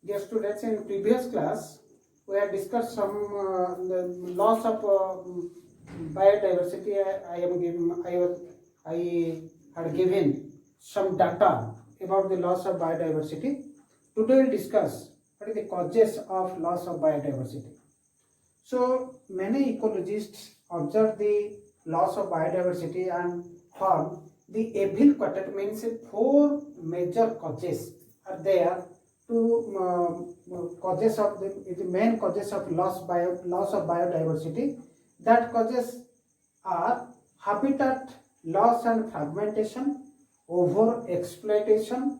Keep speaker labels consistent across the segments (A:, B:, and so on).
A: Dear students, in previous class, we had discussed some the loss of biodiversity. I had given some data about the loss of biodiversity. Today we'll discuss what are the causes of loss of biodiversity. So many ecologists observe the loss of biodiversity and found the evil quartet means four major causes are there to causes of the main causes of loss of biodiversity. That causes are habitat loss and fragmentation, over exploitation,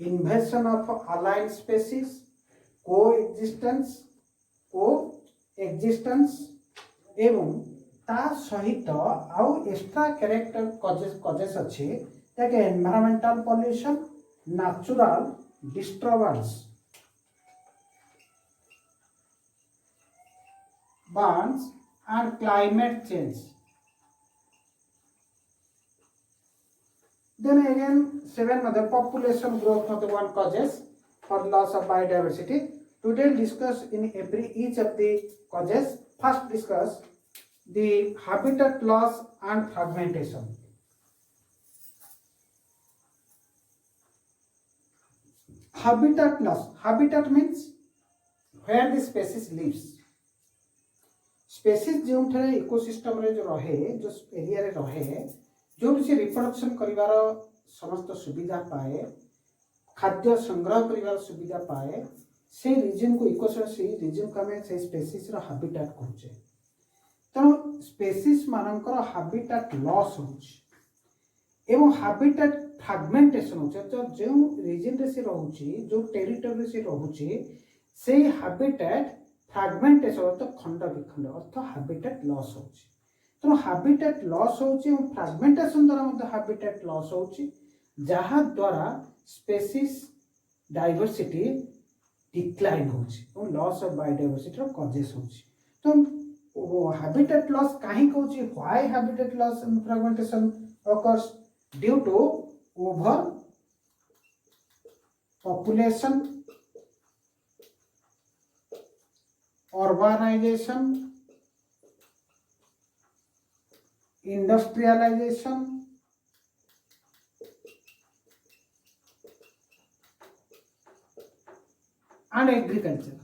A: invasion of alien species, coexistence एवं ता सहित आउ extra character causes अच्छे ताकि environmental pollution natural disturbance Burns and climate change then again seven other population growth not one causes for loss of biodiversity. Today we'll discuss in each of the causes. First discuss the habitat loss and fragmentation. Habitat loss. Habitat means where the species lives. Species जो ecosystem रे जो रहे जो area रे रहे जो से reproduction करिवार समस्त सुविधा पाए खाद्य संग्रह करिवार सुविधा पाए से रीजन को इकोसिस्टम से रीजन को हमें से स्पेसीज रो हैबिटेट कहूचे तेणु स्पेसीज मानकर हैबिटेट लॉस होउची एवं हैबिटेट फ्रैगमेंटेशन होचे तो जो रीजन रे से रहउची जो टेरिटरी से रहउची से हैबिटेट फ्रैगमेंटेशन अर्थ खंड विखंड अर्थ हैबिटेट लॉस होउची तेणु हैबिटेट लॉस होउची एवं फ्रैगमेंटेशन द्वारा मध्य हैबिटेट लॉस होउची जहा द्वारा स्पेसीज डाइवर्सिटी डिक्लाइन होउची और लॉस ऑफ बायोडायवर्सिटी रो कॉजेस होउची तो हैबिटेट लॉस काहे कहउची why habitat loss and fragmentation occurs due to over population urbanization industrialization and agriculture.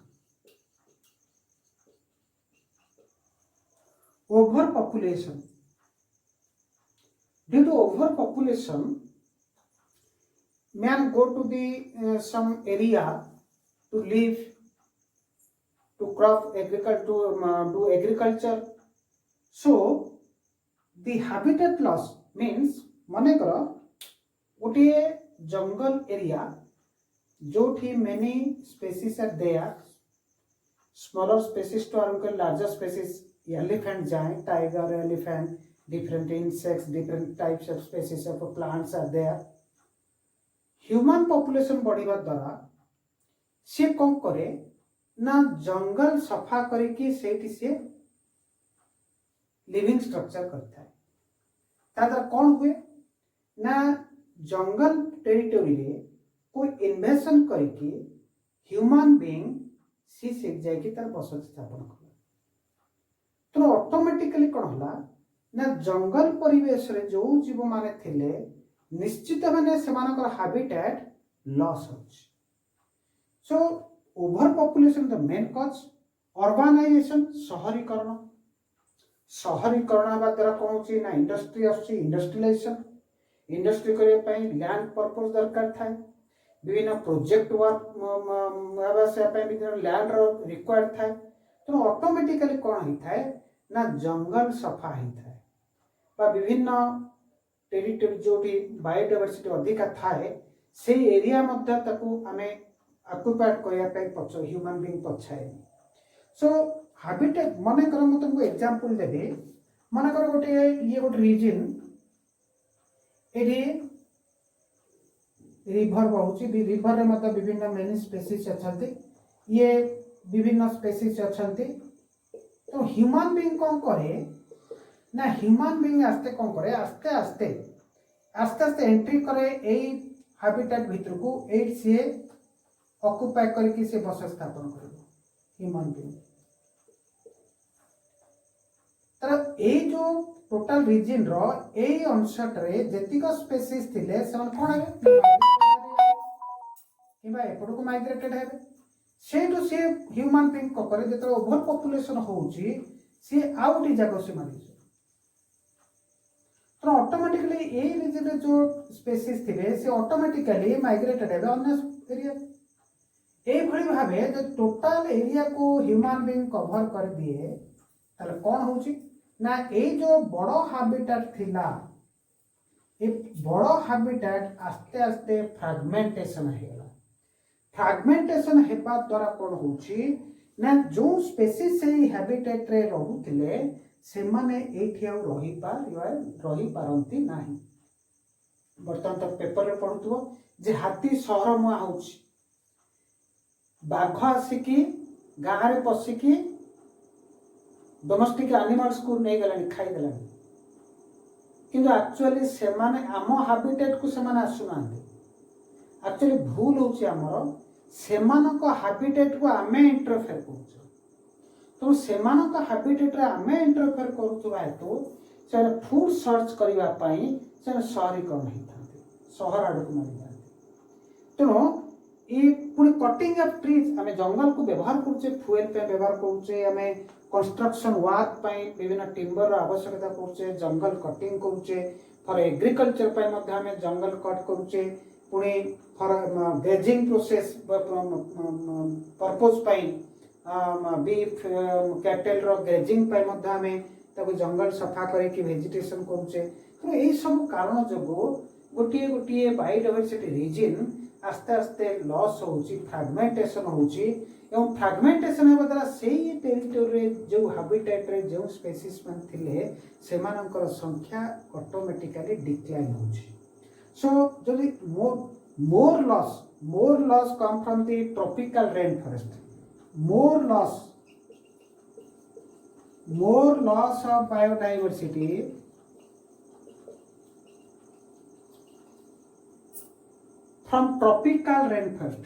A: Overpopulation. Due to overpopulation, man go to the some area to live, to crop agriculture, to do agriculture. So the habitat loss means मनेकर गोटे जंगल area जो many species are there smaller species to आरंभ कर larger species elephant जाए tiger elephant different insects different types of species of plants are there human population बढ़िबा द्वारा से कौन करे ना जंगल सफा करके सेठी से लिविंग स्ट्रक्चर करता है ताद्वारा कौन हुए ना जंगल टेरिटोरी रे कोई इन्वेशन करके ह्यूमन बीइंग सी से जाके तार बसति स्थापन कर तो ऑटोमेटिकली कौन होला ना जंगल परिवेश रे जो जीव माने थिले निश्चित माने सेमानकर हैबिटेट लॉस होछ so over population the main cause urbanization शहरीकरण शहरीकरण हवा द्वारा कौन होची ना इंडस्ट्री आछी इंडस्ट्रियलाइजेशन इंडस्ट्री करे पई लैंड पर्पस दरकार थाए विभिन्न प्रोजेक्ट वर्क हवा से पई विभिन्न लैंड रो रिक्वायर्ड थाए तो ऑटोमेटिकली कौन ही थाए ना जंगल सफा ही थाए बा विभिन्न टेरिटरी जोटी बायोडायवर्सिटी अधिका थाए से एरिया मध्ये ताकू हमें ऑक्युपाइड करिया पे पछ ह्यूमन बीइंग पछाए सो हैबिटेट माने कर म तुमको एग्जांपल देबे माने कर गोटे ये गोटे रीजन एडी रिवर बहुची रिवर रे मतलब विभिन्न मेनी स्पेसीज अछंती ये विभिन्न स्पेसीज अछंती तो ह्यूमन बीइंग कोन करे ना ह्यूमन बीइंग आस्ते कोन करे आस्ते आस्ते आस्ते आस्ते एंट्री करे एई हैबिटेट भितर को एट से ऑक्युपाई करके से बस स्थापन कर ह्यूमन बीइंग तर ए जो टोटल रीजन रो ए अंशट रे जेतिक स्पेसीज थिले सेमन कोन हेबे किबा एपटको माइग्रेटेड हेबे सेठू से ह्यूमन बीइंग को करे जेतर ओवर पॉपुलेशन होउची से आउटी जाको से मारी तो ऑटोमेटिकली ए रीजन रे जो स्पेसीज थिले से ऑटोमेटिकली माइग्रेटेड हेबे अन्य एरिया ए भली भाबे जो टोटल एरिया को ह्यूमन बीइंग कवर कर दिए ताले कोन होउची ना ए जो बड़ो हैबिटेट थिला ए बड़ो हैबिटेट आस्ते आस्ते फ्रैगमेंटेशन हेला फ्रैगमेंटेशन हेबा द्वारा कोन होउची ना जो स्पेसीज से हैबिटेट रे रहुथिले से माने एठी आ रही पारंती नाही बर्तमान तो पेपर रे पढुथबो जे हाथी शहर मुआ होउची बाघ आसिकी गाँ रे पसिकी डोमेस्टिक एनिमल्स को नहीं गलानी खाई देलानी किंतु एक्चुअली से माने आम हैबिटेट को से माने आसुना एक्चुअली भूल होची हमरो सेमानक हैबिटेट को आमे इंटरफेयर करछु तो सेमानक हैबिटेट रे आमे इंटरफेयर करथुबा हेतु से फूड सर्च करिवा पई से शहरीकरण हितांते शहर आडक मारि जाते तेणु ये पुणी कटिंग ऑफ ट्रीज आमे जंगल को व्यवहार करछे फ्यूएल पे व्यवहार करछे आमे कंस्ट्रक्शन वर्क पई विभिन्न टिम्बर आवश्यकता करछे जंगल कटिंग करछे फॉर एग्रीकल्चर पई मध्ये आमे जंगल कट करछे पुणी फॉर ग्रेजिंग प्रोसेस पर्पस पई बीफ कैटल रो ग्रेजिंग पई मध्ये आमे ताको जंगल सफा करे कि वेजिटेशन करछे तो एई सब कारण जगो गोटिए गोटिए बायोडायवर्सिटी रीजन आस्ते आस्ते लॉस होउची फ्रैगमेंटेशन होउची एवं फ्रैगमेंटेशन हेबा द्वारा सेही टेरिटोरी रे जो हैबिटेट रे जो स्पेसीज मन थिले सेमानकर संख्या ऑटोमेटिकली डिक्लाइन होउची सो जदि more loss come from the tropical rainforest more loss of biodiversity from tropical rainforest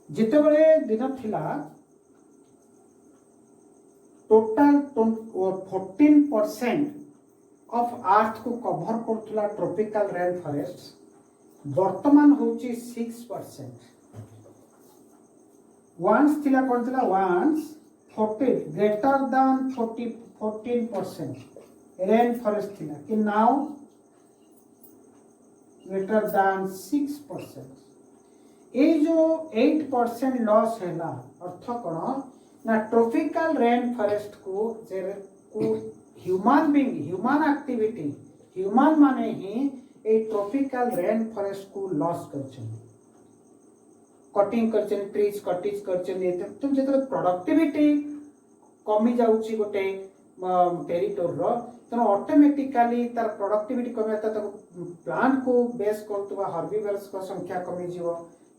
A: जितेबले दिन थिला टोटाल 14% ऑफ अर्थ को कवर करथुला ट्रॉपिकल रेन फॉरेस्ट वर्तमान होची 6% वंस थिला कोन थिला once 40 greater than 14% rain forest थिला कि नाउ ग्रेटर देन 6% ए जो 8% लॉस हैला अर्थ कोन ना ट्रॉपिकल रेन फॉरेस्ट को human being human activity human माने ही ए ट्रॉपिकल रेन फॉरेस्ट को लॉस करछन कटिंग करछन ट्रीज कटिंग करछन तुम जेते प्रोडक्टिविटी कमी जाउची गोटे टेरिटोरी रो तनो ऑटोमेटिकली तार प्रोडक्टिविटी कमी त प्लांट को बेस करतबा हर्बिवरस को संख्या कमी जीवो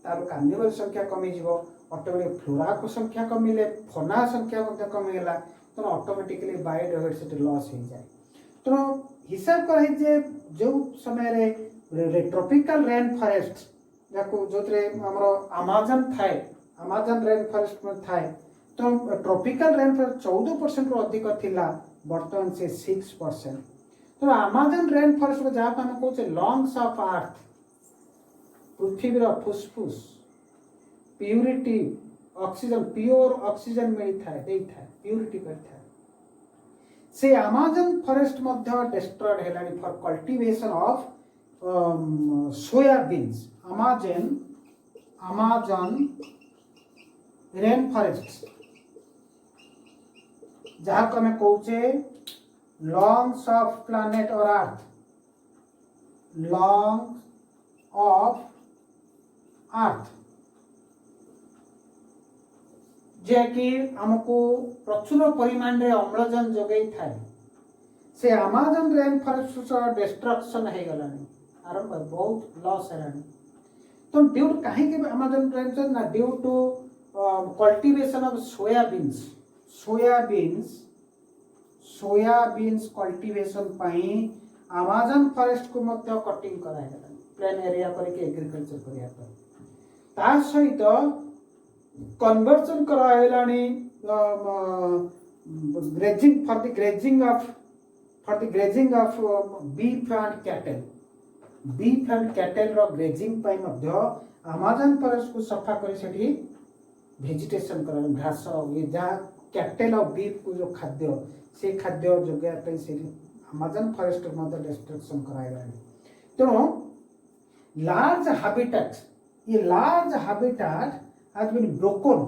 A: तार कार्निवल संख्या कमी जीवो ऑटोमेटिक फ्लोरा को संख्या कमिले फौना संख्या मध्ये कमिला तो ऑटोमेटिकली बायोडायवर्सिटी लॉस हो जाए तो हिसाब कर जे जो समय रे ट्रॉपिकल रेन फॉरेस्ट जाको जोतरे हमरो अमेज़न थाए अमेज़न रेन फॉरेस्ट में थाए तो ट्रॉपिकल रेन फॉरेस्ट 14% रो अधिक थिला वर्तमान से 6% तो अमेज़न रेन फॉरेस्ट को जहां हम कहते लंग्स ऑफ अर्थ पृथ्वी रो फुसफुस प्यूरिटी ऑक्सीजन प्योर ऑक्सीजन मिलता है देता है प्यूरिटी करता है से अमेज़न फॉरेस्ट मध्ये डिस्ट्रॉयड हेलानी for cultivation of soybeans Amazon rain forest जहाँ को हमें कहूचे लंग्स ऑफ प्लैनेट और अर्थ लंग्स ऑफ अर्थ जे कि हमको प्रचुर परिमाण रे अम्लजान जोगई थाए से अमेज़न रेन फॉरेस्ट डिस्ट्रक्शन है गलानी आरंभ बहुत लॉस हैलानी तो ड्यू टू काहे के अमेज़न रेन ना due to cultivation of soybeans soybeans cultivation पाई अमेजन फॉरेस्ट को मध्य कटिंग कराइला प्लेन एरिया करके एग्रीकल्चर करिया ता सहित कन्वर्जन कराइलानी grazing for the grazing of beef and cattle रो ग्रेजिंग पाई मध्य अमेजन फॉरेस्ट को सफा करी सेठी वेजिटेशन कर घास ये जहाँ कैटल और बीफ को जो खाद्य से खाद्य जोगाई से अमेजन फॉरेस्ट डिस्ट्रक्शन कराइला तेणु लार्ज हैबिटेट ये large habitat has been broken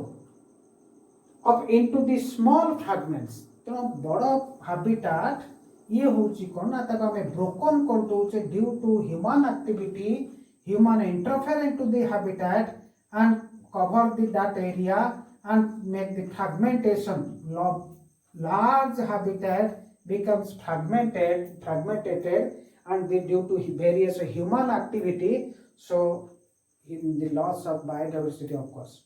A: up into the small fragments तेणु बड़ हैबिटेट ये होची कोन ना तक हमें ब्रोकन कर दोचे due to human activity human interfere into the habitat and cover that area and make the fragmentation. Large habitat becomes fragmented and due to various human activity, so in the loss of biodiversity occurs.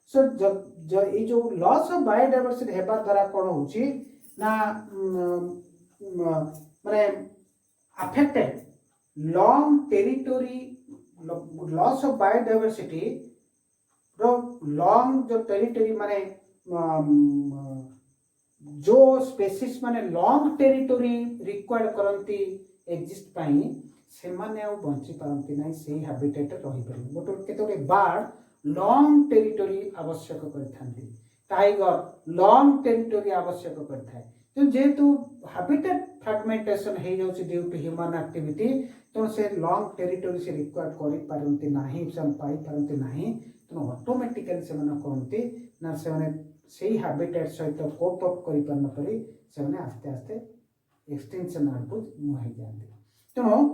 A: So ये जो loss of biodiversity हेबा द्वारा कौन होची ना माने affected long territory loss of biodiversity long जो territory माने जो स्पेसीज माने लॉन्ग टेरिटरी रिक्वायर्ड करंती एग्जिस्ट पाई से माने आ बंची पारंती नै से हैबिटेट रही पारे गोटे केतोरे बार्ड लॉन्ग टेरिटरी आवश्यक करथांती टाइगर लॉन्ग टेरिटरी आवश्यक करथाय तो जेतु हैबिटेट फ्रैगमेंटेशन हे जाउची ड्यू टू ह्यूमन एक्टिविटी तो से लॉन्ग टेरिटरी से रिक्वायर्ड करि पारंती नाही सम पाई पारंती नाही तो ऑटोमेटिकली से माने कोनती ना से माने सेही हैबिटेट सहित कोप अप करि पारन परि से माने आस्ते आस्ते एक्सटेंशन आडू मुहाई जांती तेणु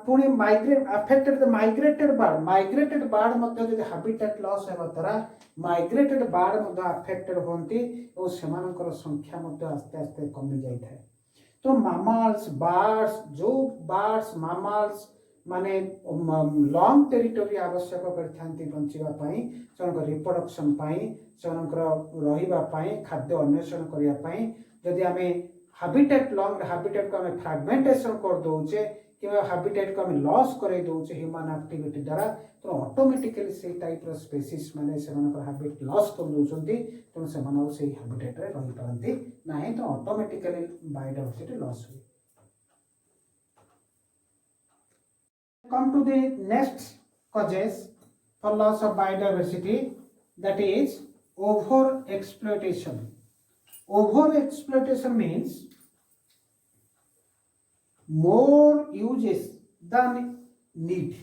A: पुणी migrate affected the migrated bird मध्ये जदि हैबिटेट लॉस हेबा द्वारा माइग्रेटेड बर्ड मध्ये अफेक्टेड होंती और सेमानकर संख्या मध्ये आस्ते आस्ते कमी जाई थाए तो मामल्स बर्ड्स मामल्स माने लॉन्ग टेरिटरी आवश्यक करथांती बंचिबा पई सेनकर रिप्रोडक्शन पई सेनकर रहिबा पई खाद्य अन्वेषण करिया पई जदि हमें हैबिटेट लॉन्ग हैबिटेट को हमें फ्रैगमेंटेशन कर दोचे कि हैबिटेट को हमें लॉस करे दोचे ह्यूमन एक्टिविटी द्वारा तो ऑटोमेटिकली से टाइप रो स्पीशीज माने सेनकर हैबिट लॉस कर दोचंती तो सेमानो से हैबिटेट रे रहि पारंती नाही तो ऑटोमेटिकली बायोडायवर्सिटी लॉस हुई come to the next causes for loss of biodiversity that is over exploitation means more uses than need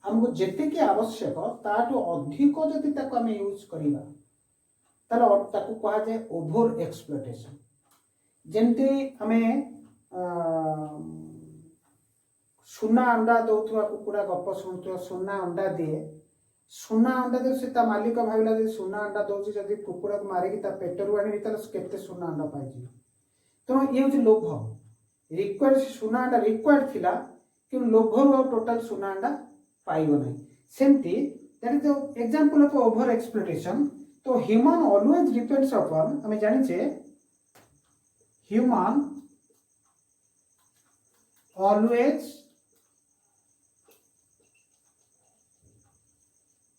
A: हमको जेते की आवश्यक ताटो अधिक जदि ताको हम यूज करिबा ताले ताको कहा जाय ओवर एक्सप्लोइटेशन जेंते हमें सुना अंडा दौथुआ कुकुड़ा गप शुणुवा सुना अंडा दिए से ता मालिक भाविला जे सुना अंडा दौची जदि कुकुड़ा को मारिकी ता पेटरू आनी ताले केते सुना अंडा पाइजी तो ये होची लोभ रिक्वायर्ड सुना अंडा रिक्वायर्ड थिला कि लोभर टोटल सुना अंडा पाइबो नै सेमती that is the example of over exploitation तो ह्यूमन ऑलवेज डिपेंड्स अपॉन हमें जानि छे human always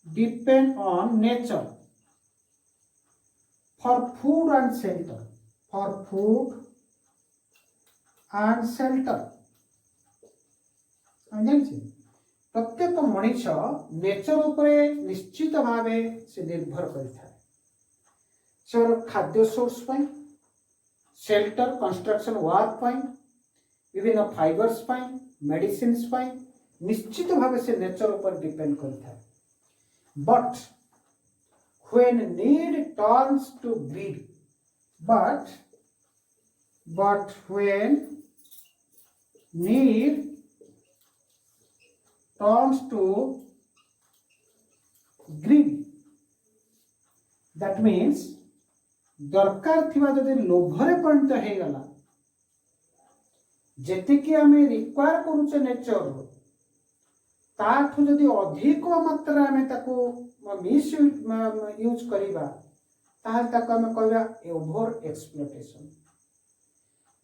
A: depend on nature for food and shelter प्रत्येक मनीष नेचर उपरे निश्चित भावे से निर्भर करिଥାଏ से खाद्य सोर्स पाई शेल्टर कंस्ट्रक्शन वर्क पाई विभिन्न फाइबर्स पाई मेडिसिन्स पाई निश्चित भावे से नेचर उपर depend करिଥାଏ but when need turns to greed but when need turns to greed that means दरकार थिबा जदि लोभरे परिणत हे गला जेतिकी आमे रिक्वायर करूचे नेचर ताठू जदि अधिक मात्रा में ताको मिस यूज करिबा ताहाल ताको हम कहबा ओवर एक्सप्लॉइटेशन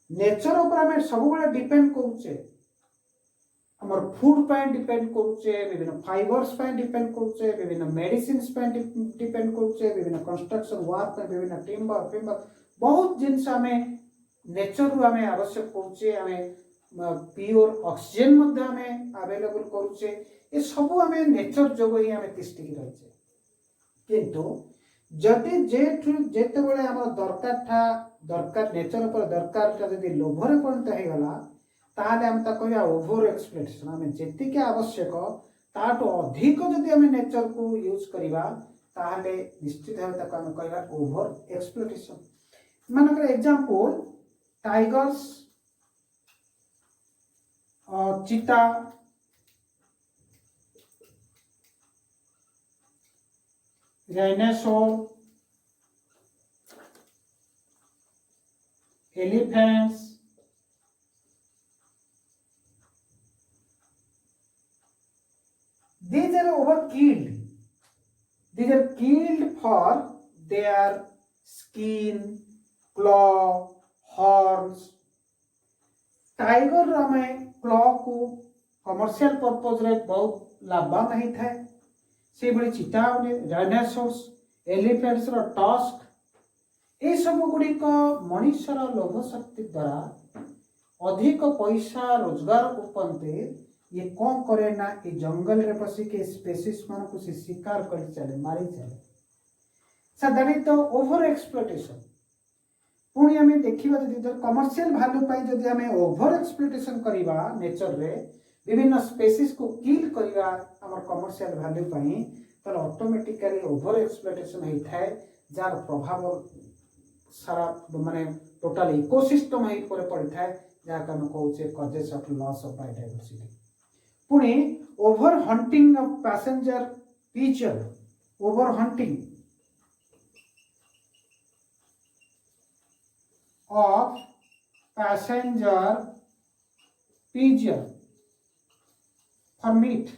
A: नेचर ऊपर आम सब डिपेंड करुचे आमर फूड पे डिपेंड करुचे विभिन्न फाइबर्स पे डिपेंड करुचे विभिन्न मेडिसिन पे डिपेंड करुचे विभिन्न कंस्ट्रक्शन वर्क पे विभिन्न टिम्बर फिम्बर बहुत जिनस आम नेचर रु आम आवश्यक करुचे आम प्योर ऑक्सीजन अवेलेबल करुचे ये सब आम नेचर जोग ही आम तिष्टिकी रहीचे किंतु जदि जेते बळे हमर दरकार नेचर पर दरकार जदि लोभरे परिणत हो गला ताहले हम ता कहया ओवर एक्सप्लॉइटेशन आम जेतिक आवश्यक ताटो अधिक जदि आम नेचर को यूज करिबा ताहले निश्चित भाव ताको आम कहया ओवर एक्सप्लॉइटेशन मानकर एग्जांपल टाइगर्स चीता dinosaur elephants these are killed for their skin claw horns tiger आम क्लॉ को कमर्शियल पर्पज रे बहुत लाभवान नहीं था से बड़ी चीता डायनासोर्स एलिफेंट्स रो टस्क ये सब गुड़िक मनुष्यर लोभ शक्ति द्वारा अधिक पैसा रोजगार उपन्ते ये कौन करे ना ये जंगल रे पसिक स्पेसीज मान को शिकार कर चले मारी चले so that is the over exploitation पुणी आम देखा जब कमर्शियल भैल्यू पाई जब आम ओवर एक्सप्लॉइटेशन करवा नेचर रे विभिन्न स्पेसीज को किल करवा आम कमर्शियल भैल्यू पाई तो ऑटोमेटिकली ओवर एक्सप्लॉइटेशन होता है जार प्रभाव सारा माने टोटल इकोसिस्टम ही पड़ी था जहाँ आम कहे causes of loss of biodiversity पुणी over hunting of passenger pigeon over hunting of passenger pigeon for meat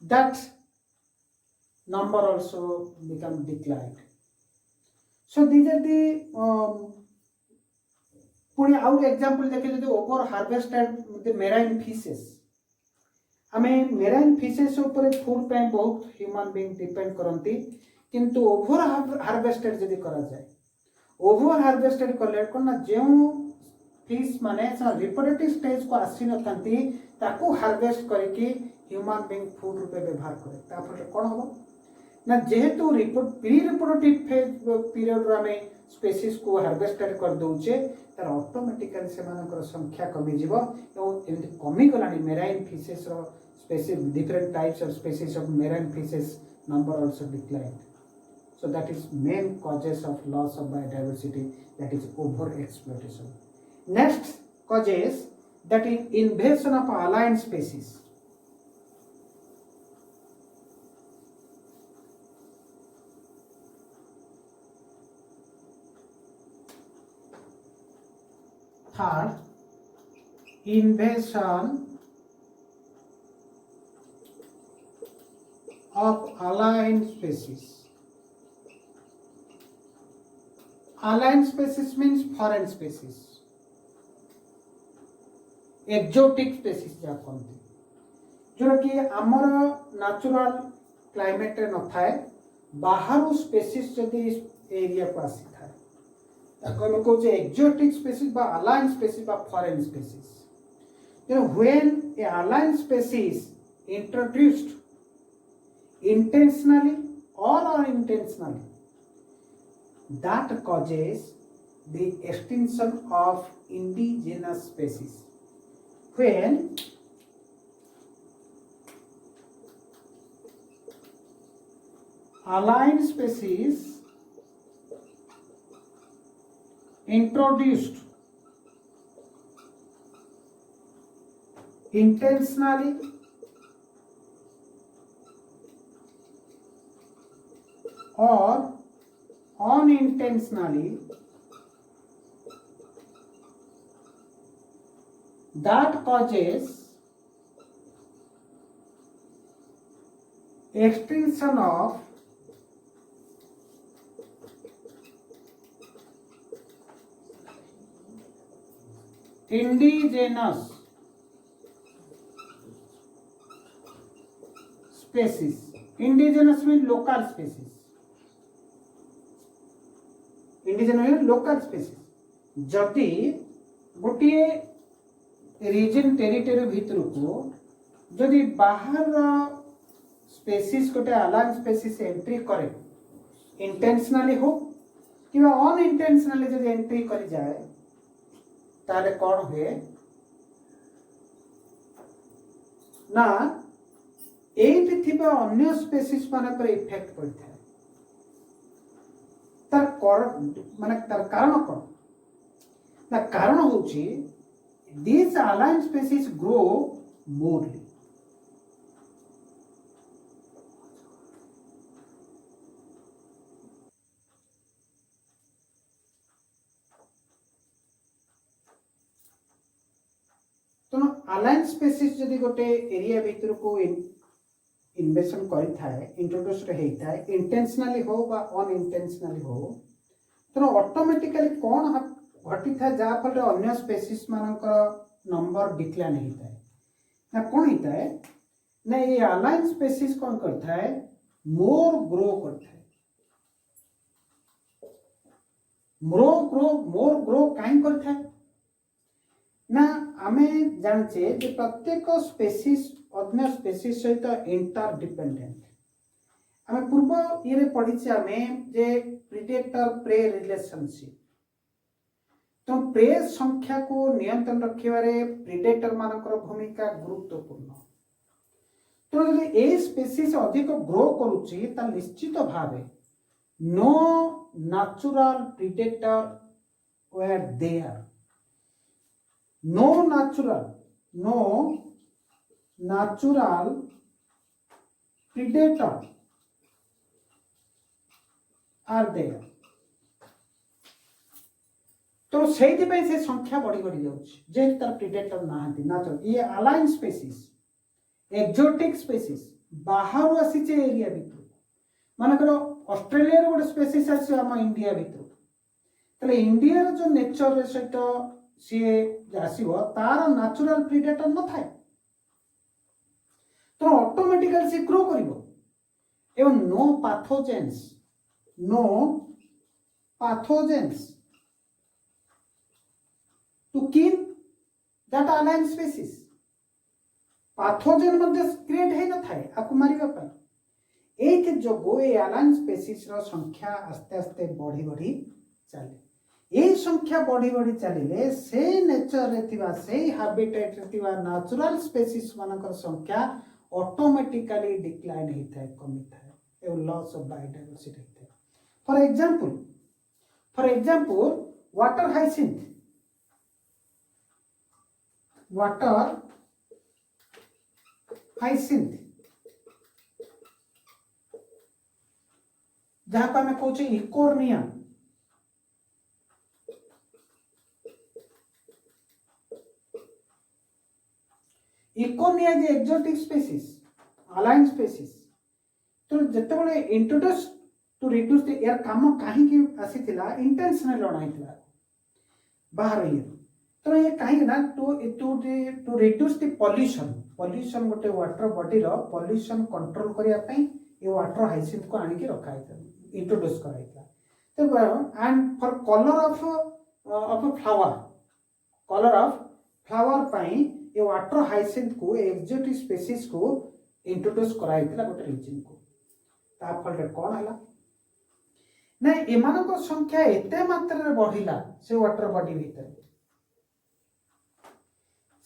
A: that number also become declined so these are the पुणी आउट एग्जांपल देखे जदि over harvested the marine fishes आमे marine fishes ऊपर food पे बहुत human being depend करंती किंतु over harvested जदि करा जाए ओवर हार्वेस्टेड कले कोन ना जे फिश माने रिप्रोडक्टिव स्टेज को आसी नथांती ताको हार्वेस्ट करके ह्यूमन बीइंग फूड रूपे व्यवहार करे तापर कोन हो ना जेहेतु प्री रिप्रोडक्टिव फेज पीरियड रो आमे स्पेसीज को हार्वेस्टेड कर दउचे तार ऑटोमेटिकली से मानकर संख्या कमी जीवो एवं एमति कमी गलानी मेराइन फिशेस रो species different types of species of marine fishes number also declined. So that is main causes of loss of biodiversity, that is over exploitation. Next causes, that is invasion of alien species. Third, invasion of alien species. Alien species means foreign species, exotic species जा कहते जोटा कि आमर natural climate रे न थाए बाहर species जदि एरिया को आसी थाए ताको हम कहू जे एक्जोटिक स्पेसीज बा अलाइन स्पेसीज बा foreign species when A align species introduced intentionally or unintentionally that causes the extinction of indigenous species when alien species introduced intentionally or unintentionally that causes extinction of indigenous species indigenous mean local species indigenous local species जदि गोटे reason territory भितर को जदि बाहर species गोटे align species entry करे intentionally हो कि अनइंटेंशनली जब एंट्री कर जाए ताले कौन हुए ना एठी थिबा अन्य स्पेसीज माने पर इफेक्ट पड़ता है तार माने तार कारण कौन ना कारण होची these alien species grow morely तो अलाइन स्पेसीज जदि गोटे एरिया भीतर को इन्वेशन करि थाए इंट्रोड्यूस रे हेई थाए इंटेंशनली हो बा अनइंटेंशनली हो तो ऑटोमेटिकली कौन घटी था जहाँ फल अन्य स्पेसीज मानकर नंबर डिक्लाइन होता है ना कौन होता है ना ये अलाइन स्पेसीज कौन करता है मोर ग्रो करता है मोर ग्रो कहीं करता है ना आमे जानचे जे प्रत्येक स्पेसीज अन्य स्पेसीज सहित इंटर डिपेंडेंट आमे पूर्व ये पढ़ी आमे जे प्रीडेटर प्रे रिलेशनशिप तो प्रे संख्या को नियंत्रण रखिबारे प्रीडेटर मानकर भूमिका गुरुत्वपूर्ण तो जदि ए स्पेसीज अधिक ग्रो करूची ता निश्चित भावे no natural predator were there no natural predator are there तो से संख्या बढ़ी बढ़ी जाऊँगी जेहेतु तार प्रीडेटर ना ये अलाइन स्पेसीज एक्जोटिक स्पेसीज बाहर आसी एरिया भितर मानकर ऑस्ट्रेलिया गोटे स्पेसीज आम इंडिया भितर ताले इंडिया जो नेचर सहित सी आसो तार नेचुरल प्रीडेटर न थाए तो ऑटोमेटिकली सी ग्रो कर no pathogens to kill that alien species pathogen मध्ये क्रिएट है न थाए आकु मारिबा पई एथि जोगो ए एलाइन स्पेसीज रो संख्या आस्ते आस्ते बढ़ी बढ़ी चले ए संख्या बढ़ी बढ़ी चलिले से नेचर रे थिबा से हैबिटेट रे थिबा नेचुरल स्पेसीज मानकर संख्या ऑटोमेटिकली डिक्लाइन हे थाए कमी थाए ए लॉस ऑफ बायोडायवर्सिटी थाए फॉर एग्जांपल वाटर हाइसिंथ जहां को आम कहे इकोर्निया जे एक्जोटिक स्पेसीज अलाइन स्पेसीज तो जिते इंट्रोड्यूस टू रिड्यूस यार काम कहीं आसीला इंटेंशनली अणाइला बाहर ये तो ये कहीं ना टू रिड्यूस द पॉल्यूशन गोटे वाटर बॉडी रो पॉल्यूशन कंट्रोल करिया पई ये वाटर हाइसिंथ को आनी के रखा है इंट्रोड्यूस कराइला तो and for colour of flower पई ये वाटर हाइसिंथ को एक्जोटिक स्पेसीज को इंट्रोड्यूस कराइला गोटे रीजन को ता फल रे कोन हला ना एमान को संख्या एते मात्रा रे बढ़िला से वाटर बॉडी भीतर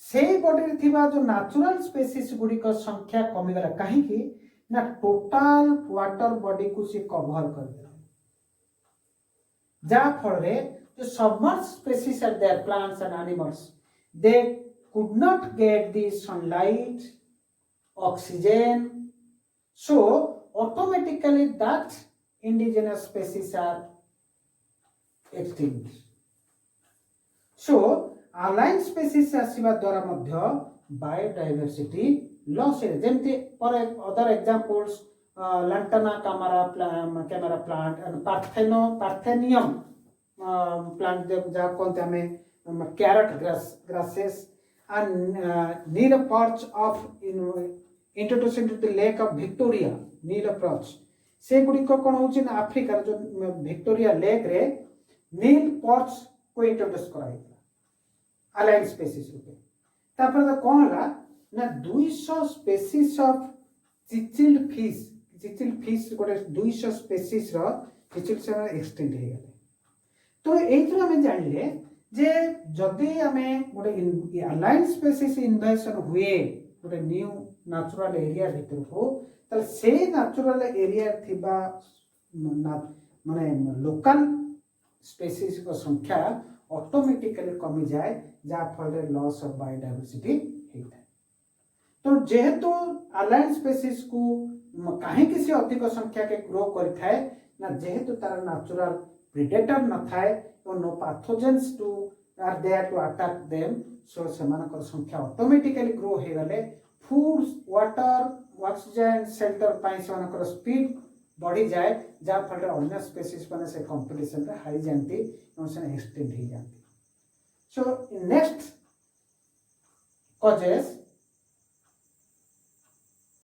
A: से बॉडी थिबा जो नेचुरल स्पेसीज गुडी को संख्या कमी गला काहे कि ना टोटल वाटर बॉडी को से कवर कर दे जा फल रे जो submerge species are there plants and animals they could not get the sunlight oxygen so automatically that indigenous species are extinct so alien species आसीबा द्वारा मध्य बायोडायवर्सिटी लॉस है जेमती for other examples lantana camara plant and parthenium plant जहाँ कहते हमें carrot grasses and Neil perch of introduced into the lake of Victoria. Neil perch से गुड़िक कौन होची ना अफ्रीकार जो विक्टोरिया लेक रे नील पर्च को इंट्रोड्यूस कराइला अलाइन स्पीसीज रूपे तापर तो कौन होला ना 200 स्पीसीज ऑफ चिचिल्ड फिश गोटे 200 स्पीसीज रो चिचिल्ड से एक्सटेंड हे गले तो एथरा में जानले जे जदि आमे गोटे अलाइन स्पीसीज इन्वेशन हुए गोटे न्यू नेचुरल एरिया भीतर को ताल से नेचुरल एरिया थिबा माने लोकल स्पीसीज को संख्या ऑटोमेटिकली कमी जाए जा फल लॉस ऑफ बायोडायवर्सिटी होता है तो जेहेतु अलाइन स्पीसीज को कहीं किसी अधिक संख्या के ग्रो करता है ना जेहेतु तार नेचुरल प्रिडेटर न थाए और no pathogens to are there to attack them so सेमानकर संख्या ऑटोमेटिकली ग्रो हो गले फूड वाटर ऑक्सीजन शेल्टर पाई सेमानकर स्पीड बढ़ी जाए जहाँ फल अन्य स्पीसीज मैंने से कंपटीशन रे हारी जाती और से एक्सटेंड हो जाती सो नेक्स्ट कॉजेस